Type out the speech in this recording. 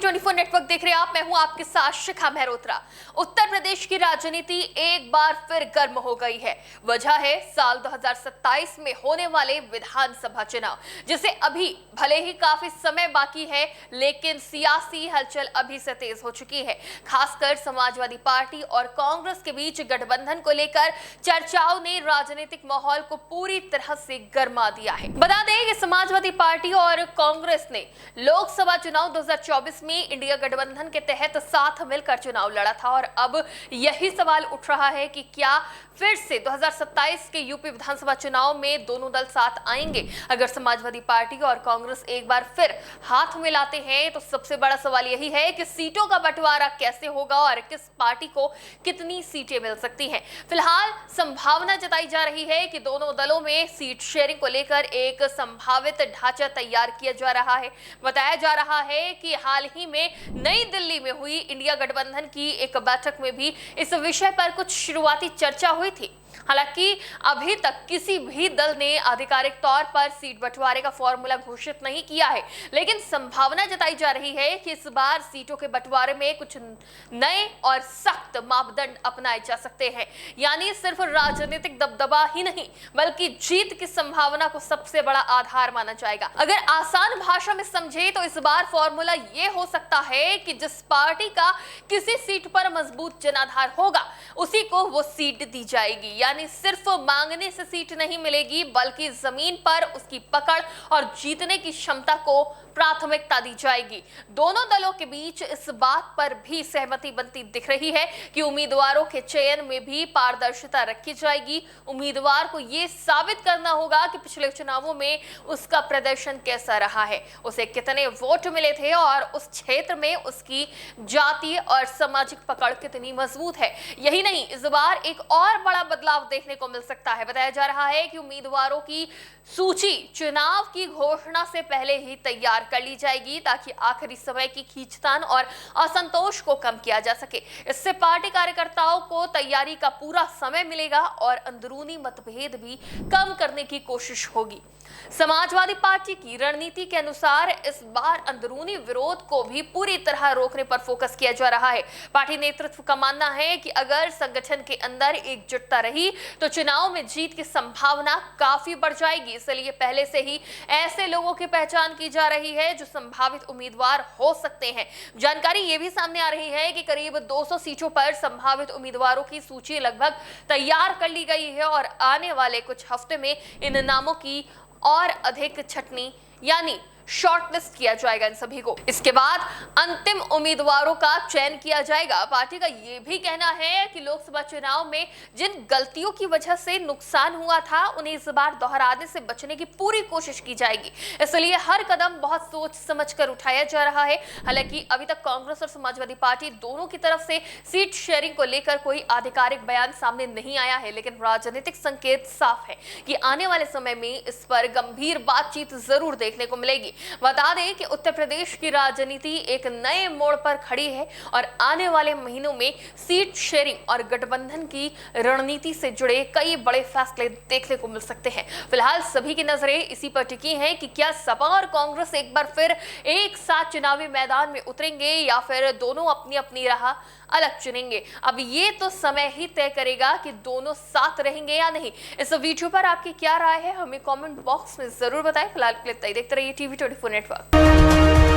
टीवी24 network देख रहे हैं आप। मैं हूं आपके साथ शिखा मेहरोत्रा। उत्तर प्रदेश की राजनीति एक बार फिर गर्म हो गई है। वजह है साल 2027 में होने वाले विधानसभा चुनाव, जिसे अभी भले ही काफी समय बाकी है, लेकिन सियासी हलचल अभी से तेज हो चुकी है। खासकर समाजवादी पार्टी और कांग्रेस के बीच गठबंधन को लेकर चर्चाओं ने राजनीतिक माहौल को पूरी तरह से गर्मा दिया है। बता दें कि समाजवादी पार्टी और कांग्रेस ने लोकसभा चुनाव 2024 में इंडिया गठबंधन के तहत साथ मिलकर चुनाव लड़ा था और अब यही सवाल उठ रहा है कि क्या फिर से 2027 के यूपी विधानसभा चुनाव में दोनों दल साथ आएंगे। अगर समाजवादी पार्टी और कांग्रेस एक बार फिर हाथ मिलाते हैं तो सबसे बड़ा सवाल यही है कि सीटों का बंटवारा कैसे होगा और किस पार्टी को कितनी सीटें मिल सकती हैं। फिलहाल संभावना जताई जा रही है कि दोनों दलों में सीट शेयरिंग को लेकर एक संभावित ढांचा तैयार किया जा रहा है। बताया जा रहा है कि हाल ही में नई दिल्ली में हुई इंडिया गठबंधन की एक बैठक में भी इस विषय पर कुछ शुरुआती चर्चा हुई थी। हालांकि अभी तक किसी भी दल ने आधिकारिक तौर पर सीट बंटवारे का फॉर्मूला घोषित नहीं किया है, लेकिन संभावना जताई जा रही है कि इस बार सीटों के बंटवारे में कुछ नए और सख्त मापदंड अपनाए जा सकते हैं। यानी सिर्फ राजनीतिक दबदबा ही नहीं, बल्कि जीत की संभावना को सबसे बड़ा आधार माना जाएगा। अगर आसान भाषा में समझे तो इस बार फॉर्मूला ये हो सकता है कि जिस पार्टी का किसी सीट पर मजबूत जनाधार होगा, उसी को वो सीट दी जाएगी। यानी सिर्फ मांगने से सीट नहीं मिलेगी, बल्कि जमीन पर उसकी पकड़ और जीतने की क्षमता को प्राथमिकता दी जाएगी। दोनों दलों के बीच इस बात पर भी सहमति बनती दिख रही है कि उम्मीदवारों के चयन में भी पारदर्शिता रखी जाएगी। उम्मीदवार को यह साबित करना होगा कि पिछले चुनावों में उसका प्रदर्शन कैसा रहा है, उसे कितने वोट मिले थे और उस क्षेत्र में उसकी जातीय और सामाजिक पकड़ कितनी मजबूत है। यही नहीं, इस बार एक और बड़ा बदलाव देखने को मिल सकता है। बताया जा रहा है कि उम्मीदवारों की सूची चुनाव की घोषणा से पहले ही तैयार कर ली जाएगी, ताकि आखिरी समय की खींचतान और असंतोष को कम किया जा सके। इससे पार्टी कार्यकर्ताओं को तैयारी का पूरा समय मिलेगा और अंदरूनी मतभेद भी कम करने की कोशिश होगी। समाजवादी पार्टी की रणनीति के अनुसार इस बार अंदरूनी विरोध को भी पूरी तरह रोकने पर फोकस किया जा रहा है। पार्टी नेतृत्व का मानना है कि अगर संगठन के अंदर एकजुटता रही तो चुनाव में जीत की संभावना काफी बढ़ जाएगी। इसलिए पहले से ही ऐसे लोगों की पहचान की जा रही है जो संभावित उम्मीदवार हो सकते हैं। जानकारी ये भी सामने आ रही है कि करीब 200 सीटों पर संभावित उम्मीदवारों की सूची लगभग तैयार कर ली गई है और आने वाले कुछ हफ्ते में इन नामों की और अधिक छटनी यानी शॉर्टलिस्ट किया जाएगा इन सभी को। इसके बाद अंतिम उम्मीदवारों का चयन किया जाएगा। पार्टी का यह भी कहना है कि लोकसभा चुनाव में जिन गलतियों की वजह से नुकसान हुआ था, उन्हें इस बार दोहराने से बचने की पूरी कोशिश की जाएगी। इसलिए हर कदम बहुत सोच समझकर उठाया जा रहा है। हालांकि अभी तक कांग्रेस और समाजवादी पार्टी दोनों की तरफ से सीट शेयरिंग को लेकर कोई आधिकारिक बयान सामने नहीं आया है, लेकिन राजनीतिक संकेत साफ है कि आने वाले समय में इस पर गंभीर बातचीत जरूर देखने को मिलेगी। बता दें कि उत्तर प्रदेश की राजनीति एक नए मोड़ पर खड़ी है और आने वाले महीनों में सीट शेयरिंग और गठबंधन की रणनीति से जुड़े कई बड़े फैसले देखने को मिल सकते हैं। फिलहाल सभी की नजरें इसी पर टिकी हैं कि क्या सपा और कांग्रेस एक बार फिर एक साथ चुनावी मैदान में उतरेंगे या फिर दोनों अपनी अपनी राह अलग चुनेंगे। अब ये तो समय ही तय करेगा कि दोनों साथ रहेंगे या नहीं। इस वीडियो पर आपकी क्या राय है, हमें कमेंट बॉक्स में जरूर बताएं। फिलहाल के लिए देखते रहिए टीवी24 नेटवर्क।